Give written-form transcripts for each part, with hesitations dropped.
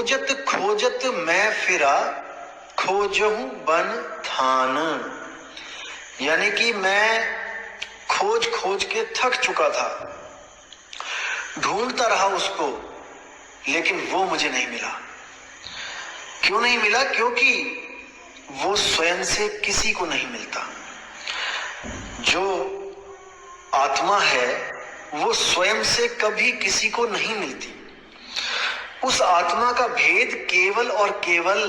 खोजत खोजत मैं फिरा, खोजहूं बन थान। यानी कि मैं खोज खोज के थक चुका था, ढूंढता रहा उसको, लेकिन वो मुझे नहीं मिला। क्यों नहीं मिला? क्योंकि वो स्वयं से किसी को नहीं मिलता। जो आत्मा है वो स्वयं से कभी किसी को नहीं मिलती। उस आत्मा का भेद केवल और केवल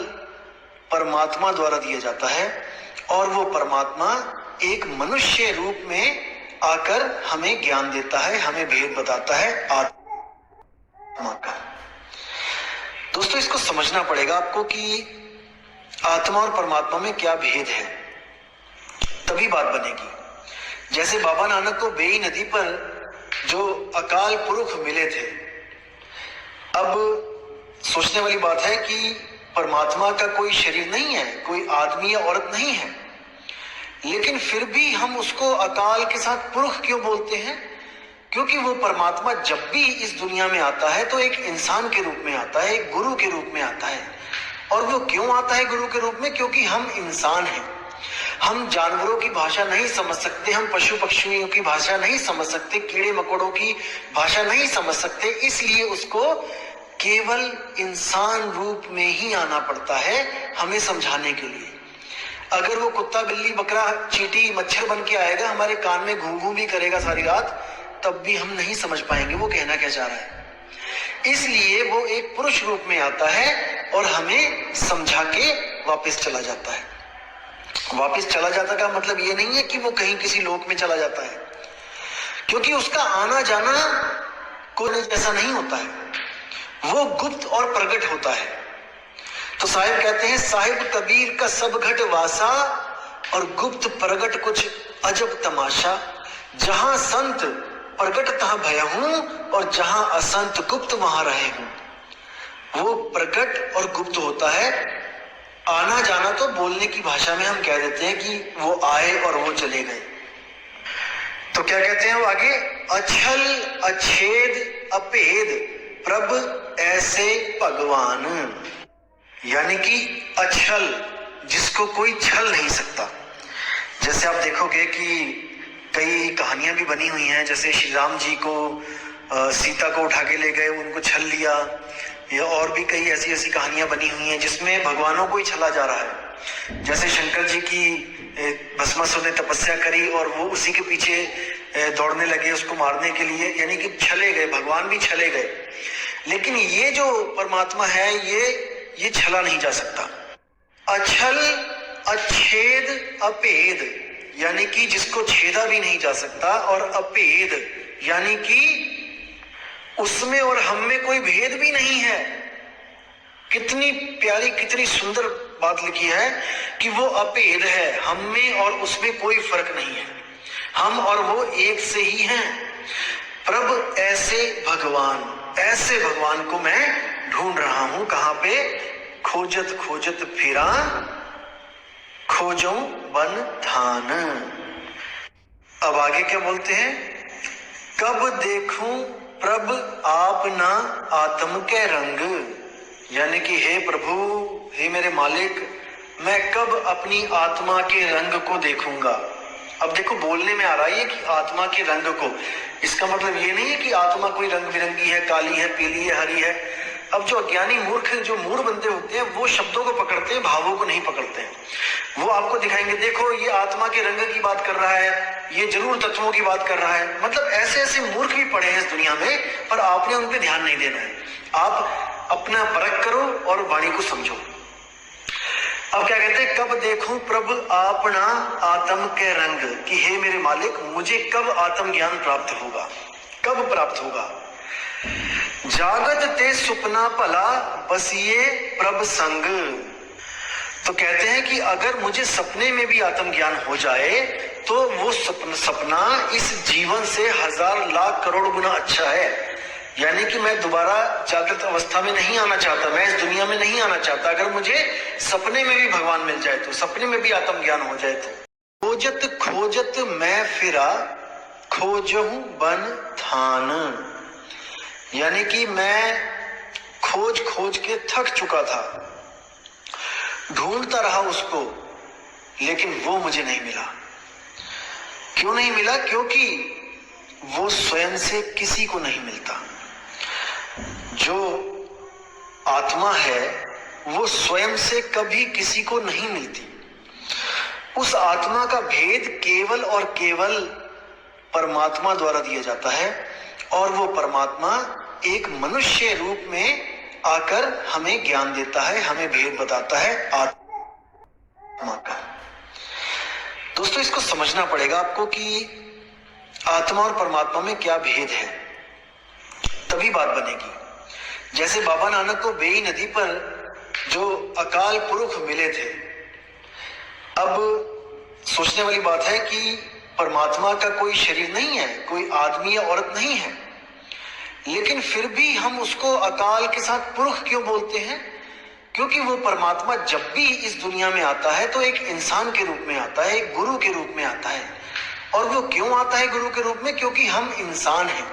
परमात्मा द्वारा दिया जाता है, और वो परमात्मा एक मनुष्य रूप में आकर हमें ज्ञान देता है, हमें भेद बताता है आत्मा का। दोस्तों, इसको समझना पड़ेगा आपको कि आत्मा और परमात्मा में क्या भेद है, तभी बात बनेगी। जैसे बाबा नानक को बेई नदी पर जो अकाल पुरुष मिले थे, अब सोचने वाली बात है कि परमात्मा का कोई शरीर नहीं है, कोई आदमी या औरत नहीं है, लेकिन फिर भी हम उसको अकाल के साथ पुरुष क्यों बोलते हैं? क्योंकि वो परमात्मा जब भी इस दुनिया में आता है तो एक इंसान के रूप में आता है, एक गुरु के रूप में आता है। और वो क्यों आता है गुरु के रूप में? क्योंकि हम इंसान हैं, हम जानवरों की भाषा नहीं समझ सकते, हम पशु पक्षियों की भाषा नहीं समझ सकते, कीड़े मकोड़ों की भाषा नहीं समझ सकते, इसलिए उसको केवल इंसान रूप में ही आना पड़ता है हमें समझाने के लिए। अगर वो कुत्ता बिल्ली बकरा चींटी मच्छर बन के आएगा, हमारे कान में घूं घूं भी करेगा सारी रात, तब भी हम नहीं समझ पाएंगे वो कहना क्या चाह रहा है। इसलिए वो एक पुरुष रूप में आता है और हमें समझा के वापस चला जाता है। वापस चला जाता का मतलब ये नहीं है कि वो कहीं किसी लोक में चला जाता है, क्योंकि उसका आना जाना कोई ऐसा नहीं होता है, वो गुप्त और प्रकट होता है। तो साहिब कहते हैं, साहिब कबीर का सब घट वासा, और गुप्त प्रगट कुछ अजब तमाशा। जहां संत प्रगट तहां भय हूं, और जहां असंत गुप्त वहां रहे हूं। वो प्रकट और गुप्त होता है। आना जाना तो बोलने की भाषा में हम कह देते हैं कि वो आए और वो चले गए। तो क्या कहते हैं वो आगे? अछल अछेद अपेद प्रभ ऐसे भगवान। यानी कि अछल, जिसको कोई छल नहीं सकता। जैसे आप देखोगे कि कई कहानियां भी बनी हुई हैं, जैसे श्री राम जी को सीता को उठा के ले गए, उनको छल लिया, या और भी कई ऐसी ऐसी कहानियां बनी हुई हैं जिसमें भगवानों को ही छला जा रहा है। जैसे शंकर जी की भस्मासुर ने तपस्या करी और वो उसी के पीछे दौड़ने लगे उसको मारने के लिए, यानी कि छले गए, भगवान भी छले गए। लेकिन ये जो परमात्मा है ये छला नहीं जा सकता। अछल अच्छेद अपेद, यानी कि जिसको छेदा भी नहीं जा सकता, और अपेद यानी कि उसमें और हम में कोई भेद भी नहीं है। कितनी प्यारी कितनी सुंदर बात लिखी है कि वो अपेद है, हम में और उसमें कोई फर्क नहीं है, हम और वो एक से ही हैं। प्रभ ऐसे भगवान को मैं ढूंढ रहा हूं। कहां पे? खोजत खोजत फिरा, खोजो बन थान। अब आगे क्या बोलते हैं? कब देखूं प्रभ आप ना आत्म के रंग। यानी कि हे प्रभु, हे मेरे मालिक, मैं कब अपनी आत्मा के रंग को देखूंगा। अब देखो, बोलने में आ रहा है कि आत्मा के रंग को, इसका मतलब ये नहीं है कि आत्मा कोई रंग बिरंगी है, काली है, पीली है, हरी है। अब जो अज्ञानी मूर्ख, जो मूढ़ बंदे होते हैं, वो शब्दों को पकड़ते हैं, भावों को नहीं पकड़ते हैं। वो आपको दिखाएंगे, देखो ये आत्मा के रंग की बात कर रहा है, ये जरूर तत्वों की बात कर रहा है। मतलब ऐसे ऐसे मूर्ख भी पड़े हैं इस दुनिया में, पर आपने उन पे ध्यान नहीं देना है। आप अपना परख करो और वाणी को समझो। अब क्या कहते हैं? कब देखूं प्रभु आपना आत्म के रंग, कि हे मेरे मालिक, मुझे कब आत्म ज्ञान प्राप्त होगा, कब प्राप्त होगा। जागत ते सुपना भला बसिए प्रभ संग। तो कहते हैं कि अगर मुझे सपने में भी आत्म ज्ञान हो जाए तो वो सपना इस जीवन से 1000 लाख करोड़ गुना अच्छा है। यानी कि मैं दोबारा जागृत अवस्था में नहीं आना चाहता, मैं इस दुनिया में नहीं आना चाहता। अगर मुझे सपने में भी भगवान मिल जाए तो, सपने में भी आत्म ज्ञान हो जाए तो। खोजत खोजत मैं फिरा, खोजहूं बन थान। यानी कि मैं खोज खोज के थक चुका था, ढूंढता रहा उसको, लेकिन वो मुझे नहीं मिला। क्यों नहीं मिला? क्योंकि वो स्वयं से किसी को नहीं मिलता। जो आत्मा है वो स्वयं से कभी किसी को नहीं मिलती। उस आत्मा का भेद केवल और केवल परमात्मा द्वारा दिया जाता है, और वो परमात्मा एक मनुष्य रूप में आकर हमें ज्ञान देता है, हमें भेद बताता है आत्मा का। दोस्तों, इसको समझना पड़ेगा आपको कि आत्मा और परमात्मा में क्या भेद है, तभी बात बनेगी। जैसे बाबा नानक को बेई नदी पर जो अकाल पुरुष मिले थे, अब सोचने वाली बात है कि परमात्मा का कोई शरीर नहीं है, कोई आदमी या औरत नहीं है, लेकिन फिर भी हम उसको अकाल के साथ पुरुष क्यों बोलते हैं? क्योंकि वो परमात्मा जब भी इस दुनिया में आता है तो एक इंसान के रूप में आता है, एक गुरु के रूप में आता है। और वो क्यों आता है गुरु के रूप में? क्योंकि हम इंसान हैं,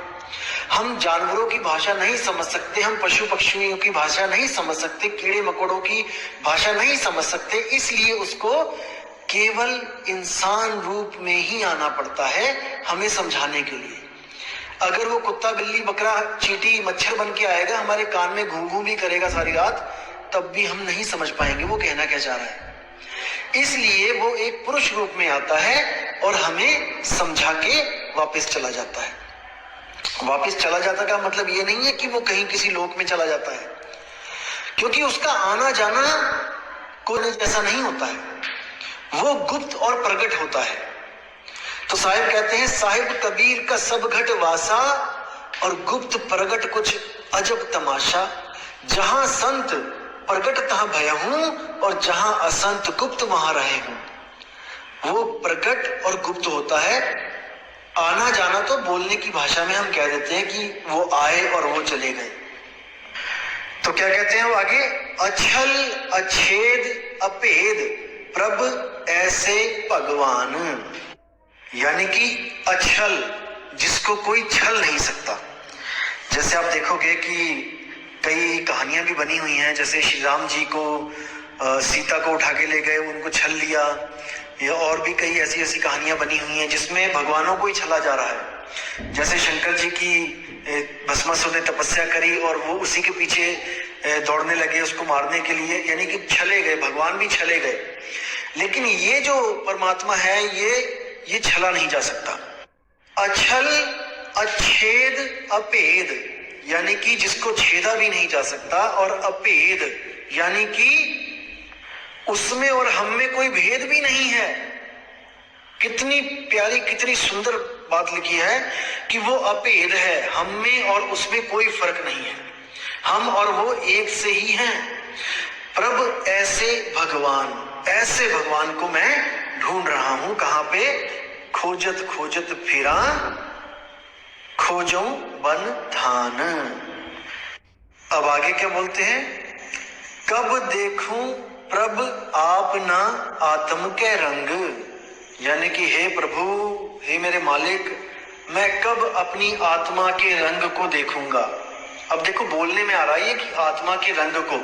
हम जानवरों की भाषा नहीं समझ सकते, हम पशु पक्षियों की भाषा नहीं समझ सकते, कीड़े मकोड़ों की भाषा नहीं समझ सकते, इसलिए उसको केवल इंसान रूप में ही आना पड़ता है हमें समझाने के लिए। अगर वो कुत्ता बिल्ली बकरा चींटी मच्छर बन के आएगा, हमारे कान में घूं घूं भी करेगा सारी रात, तब भी हम नहीं समझ पाएंगे वो कहना क्या चाह रहा है। इसलिए वो एक पुरुष रूप में आता है और हमें समझा के वापस चला जाता है। वापस चला जाता का मतलब ये नहीं है कि वो कहीं किसी लोक में चला जाता है, क्योंकि उसका आना जाना कोई जैसा नहीं होता है, वो गुप्त और प्रकट होता है। तो साहिब कहते हैं, साहिब कबीर का सब घट वासा और गुप्त प्रगट कुछ अजब तमाशा। जहां संत प्रगट तहां भय हूं और जहां असंत गुप्त वहां रहे हूं। वो प्रकट और गुप्त होता है। आना जाना तो बोलने की भाषा में हम कह देते हैं कि वो आए और वो चले गए। तो क्या कहते हैं वो आगे? अछल अछेद अपेद प्रभ ऐसे भगवान। यानी कि अछल, जिसको कोई छल नहीं सकता। जैसे आप देखोगे कि कई कहानियां भी बनी हुई हैं, जैसे श्री राम जी को सीता को उठा के ले गए, उनको छल लिया, या और भी कई ऐसी ऐसी कहानियां बनी हुई हैं जिसमें भगवानों को ही छला जा रहा है। जैसे शंकर जी की भस्मासुर ने तपस्या करी और वो उसी के पीछे दौड़ने लगे उसको मारने के लिए, यानी कि छले गए, भगवान भी छले गए। लेकिन ये जो परमात्मा है ये छला नहीं जा सकता। अछल अछेद अपेद, यानी कि जिसको छेदा भी नहीं जा सकता, और अपेद यानी कि उसमें और हम में कोई भेद भी नहीं है। कितनी प्यारी कितनी सुंदर बात लिखी है कि वो अपेद है, हम में और उसमें कोई फर्क नहीं है, हम और वो एक से ही हैं। प्रभ ऐसे भगवान को मैं ढूंढ रहा हूं। कहां पे? खोजत खोजत फिरा खोजो बन धान। अब आगे क्या बोलते हैं? कब देखूं प्रभ आप ना आत्म के रंग। यानी कि हे प्रभु, हे मेरे मालिक, मैं कब अपनी आत्मा के रंग को देखूंगा। अब देखो बोलने में आ रहा है कि आत्मा के रंग को,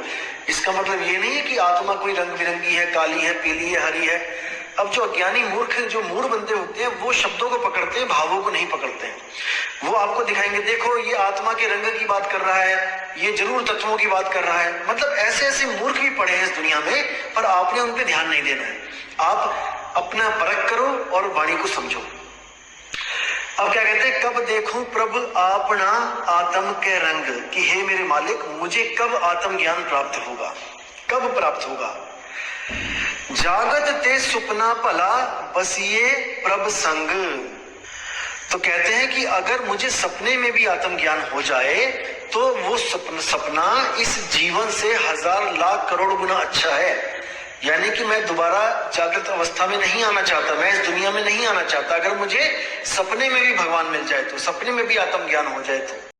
इसका मतलब ये नहीं है कि आत्मा कोई रंग बिरंगी है, काली है, पीली है, हरी है। अब जो अज्ञानी मूर्ख जो मूढ़ बंदे होते हैं वो शब्दों को पकड़ते हैं, भावों को नहीं पकड़ते हैं। वो आपको दिखाएंगे, देखो ये आत्मा के रंग की बात कर रहा है, ये जरूर तत्वों की बात कर रहा है। मतलब ऐसे ऐसे मूर्ख भी पड़े हैं इस दुनिया में, पर आपने उन पे ध्यान नहीं देना है। आप अपना परख करो और वाणी को समझो। अब क्या कहते हैं? कब देखूं प्रभु आपना आत्म के रंग, कि हे मेरे मालिक, मुझे कब आत्म ज्ञान प्राप्त होगा, कब प्राप्त होगा। जागत ते सुपना भला बसिए प्रभ संग। तो कहते हैं कि अगर मुझे सपने में भी आत्म ज्ञान हो जाए तो वो सपना इस जीवन से 1000 लाख करोड़ गुना अच्छा है। यानी कि मैं दोबारा जागृत अवस्था में नहीं आना चाहता, मैं इस दुनिया में नहीं आना चाहता। अगर मुझे सपने में भी भगवान मिल जाए तो, सपने में भी आत्म ज्ञान हो जाए तो